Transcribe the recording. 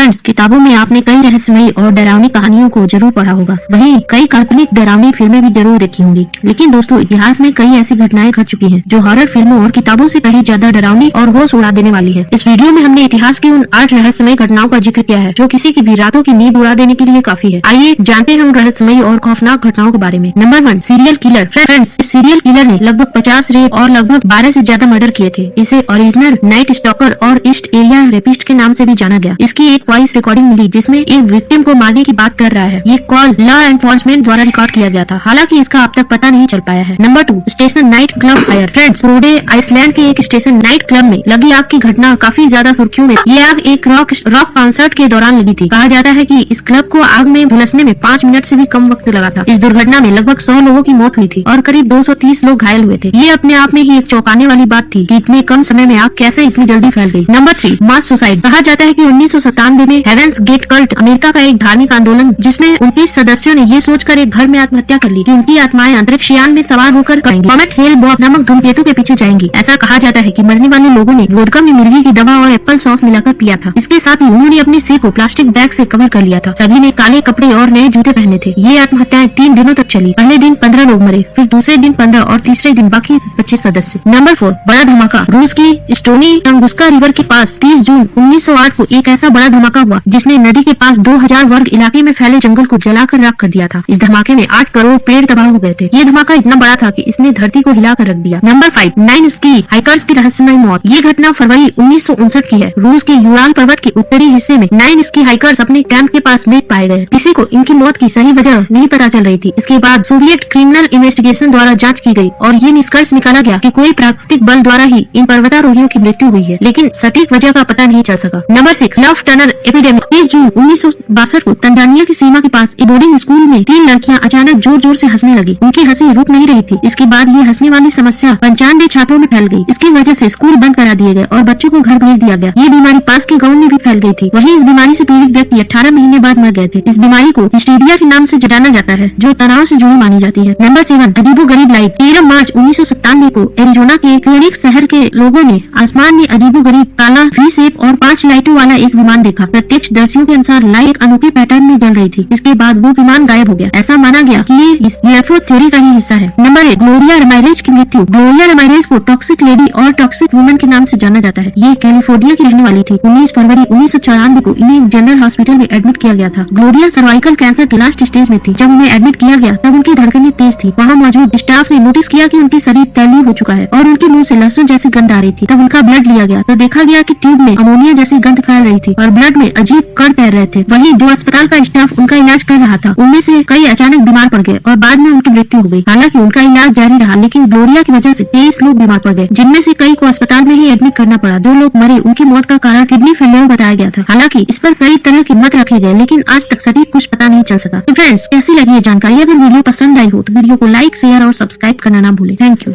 Friends, किताबों में आपने कई रहस्यमयी और डरावनी कहानियों को जरूर पढ़ा होगा। वहीं कई काल्पनिक डरावनी फिल्में भी जरूर देखी होंगी। लेकिन दोस्तों, इतिहास में कई ऐसी घटनाएं घट चुकी हैं जो हॉरर फिल्मों और किताबों से कहीं ज्यादा डरावनी और होश उड़ा देने वाली है। इस वीडियो में हमने इतिहास की उन 8 रहस्यमयी घटनाओं का जिक्र किया है जो किसी की भी रातों की नींद उड़ा देने के लिए काफी है। आइए जानते हैं उन रहस्यमयी और खौफनाक घटनाओं के बारे में। Number 1, serial killer. फ्रेंड्स, इस सीरियल किलर ने लगभग 50 रेप और लगभग 12 से ज्यादा मर्डर किए थे। इसे ओरिजिनल नाइट स्टॉकर और ईस्ट एरिया रेपिस्ट के नाम से भी जाना गया। इसकी एक वॉइस रिकॉर्डिंग मिली जिसमें एक विक्टिम को मारने की बात कर रहा है। ये कॉल लॉ एनफोर्समेंट द्वारा रिकॉर्ड किया गया था। हालांकि इसका अब तक पता नहीं चल पाया है। Number 2, station night club fire. Friends, Rhode Island के एक स्टेशन नाइट क्लब में लगी आग की घटना काफी ज्यादा सुर्खियों में। ये आग एक रॉक कॉन्सर्ट के दौरान लगी थी। कहा जाता है कि इस क्लब को आग में झुलसने में 5 मिनट से भी कम वक्त लगा था। इस दुर्घटना में लगभग 100 लोगों की मौत हुई थी और करीब 230 लोग घायल हुए थे। ये अपने आप में ही एक चौंकाने वाली बात थी कि इतने कम समय में आग कैसे इतनी जल्दी फैल गई। नंबर 3, मास सुसाइड। कहा जाता है कि 1997 में हेवेंस गेट कल्ट अमेरिका का एक धार्मिक आंदोलन जिसमें 29 सदस्यों ने ये सोचकर एक घर में आत्महत्या कर ली कि उनकी आत्माएं अंतरिक्ष यान में सवार होकर कॉमेट हेल बॉब नामक धूमकेतु के पीछे जाएंगी। ऐसा कहा जाता है कि मरने वाले लोगों ने वोदका में मिर्गी की दवा और एप्पल सॉस मिलाकर पिया था। इसके साथ ही उन्होंने अपने सिर को प्लास्टिक बैग से कवर कर लिया था। सभी ने काले कपड़े और नए जूते पहने थे। ये आत्महत्याएं 3 दिनों तक चली। पहले दिन 15 लोग मरे, फिर दूसरे दिन 15 और तीसरे दिन बाकी 25 सदस्य। नंबर 4, बड़ा धमाका। रूस की स्टोनी टंगुस्का रिवर के पास 30 जून 1908 को एक ऐसा बड़ा धमाका हुआ जिसने नदी के पास 2000 वर्ग इलाके में फैले जंगल को जलाकर राख कर दिया था। इस धमाके में 8 करोड़ पेड़ तबाह हो गए थे। ये धमाका इतना बड़ा था कि इसने धरती को हिलाकर रख दिया। नंबर 5, 9 स्की हाइकर्स की रहस्यमयी मौत। ये घटना फरवरी 1959 की है। रूस के यूराल पर्वत के उत्तरी हिस्से में 9 स्की हाइकर्स अपने कैंप के पास मृत पाए गए। किसी को इनकी मौत की सही वजह नहीं पता चल रही थी। इसके बाद सोवियत क्रिमिनल इन्वेस्टिगेशन द्वारा जांच की गई और ये निष्कर्ष निकाला गया कि कोई प्राकृतिक बल द्वारा ही इन पर्वतारोहियों की मृत्यु हुई है, लेकिन सटीक वजह का पता नहीं चल सका। Number 6, love tunnel epidemic. 30 जून 1962 को तंजानिया की सीमा के पास एक बोर्डिंग स्कूल में 3 लड़कियां अचानक जोर जोर से हंसने लगी। उनकी हंसी रुक नहीं रही थी। इसके बाद ये हंसने वाली समस्या 95 छात्रों में फैल गई। इसकी वजह से स्कूल बंद करा दिए गए और बच्चों को घर भेज दिया गया। ये बीमारी पास के गाँव में भी फैल गई थी। वहीं इस बीमारी से पीड़ित व्यक्ति 18 महीने बाद मर गए थे। इस बीमारी को हिस्टीरिया के नाम से जाना जाता है जो तनाव से जुड़ी मानी जाती है। नंबर 7, अजीबो गरीब लाइट। 13 मार्च 1997 को एरिजोना के फीनिक्स शहर के लोगों ने आसमान में अजीबो गरीब काला वी शेप और 5 लाइटों वाला एक विमान देखा। प्रत्यक्षदर्शियों के अनुसार लाइट एक अनोखे पैटर्न में जल रही थी। इसके बाद वो विमान गायब हो गया। ऐसा माना गया कि ये यूएफओ थ्योरी का ही हिस्सा है। नंबर 8, ग्लोरिया रमाइरेज की मृत्यु। ग्लोरिया रमाइरेज को टॉक्सिक लेडी और टॉक्सिक वुमन के नाम से जाना जाता है। ये कैलिफोर्निया की रहने वाली थी। 19 फरवरी 1994 को इन्हें एक जनरल हॉस्पिटल में एडमिट किया गया था। ग्लोरिया सर्वाइकल कैंसर के लास्ट स्टेज में थी। जब उन्हें एडमिट किया गया तब उनकी धड़कनें तेज थी। वहाँ मौजूद स्टाफ ने नोटिस किया कि उनकी शरीर तैलीय हो चुका है और उनके मुंह से लहसुन जैसी गंध आ रही थी। तब उनका ब्लड लिया गया तो देखा गया कि ट्यूब में अमोनिया जैसी गंध फैल रही थी और ब्लड में अजीब कण तैर रहे थे। वहीं जो अस्पताल का स्टाफ उनका इलाज कर रहा था उनमें से कई अचानक बीमार पड़ गए और बाद में उनकी मृत्यु हो गई। हालांकि उनका इलाज जारी रहा, लेकिन ग्लोरिया की वजह से 23 लोग बीमार पड़ गए, जिनमें से कई को अस्पताल में ही एडमिट करना पड़ा। 2 लोग मरे। उनकी मौत का कारण किडनी फेलियर बताया गया था। हालांकि इस पर कई तरह के मत रखे गए, लेकिन आज तक सटीक कुछ पता नहीं चल सका। तो फ्रेंड्स, कैसी लगी ये जानकारी? अगर वीडियो पसंद आई हो तो वीडियो को लाइक, शेयर और सब्सक्राइब करना ना भूलें। Thank you.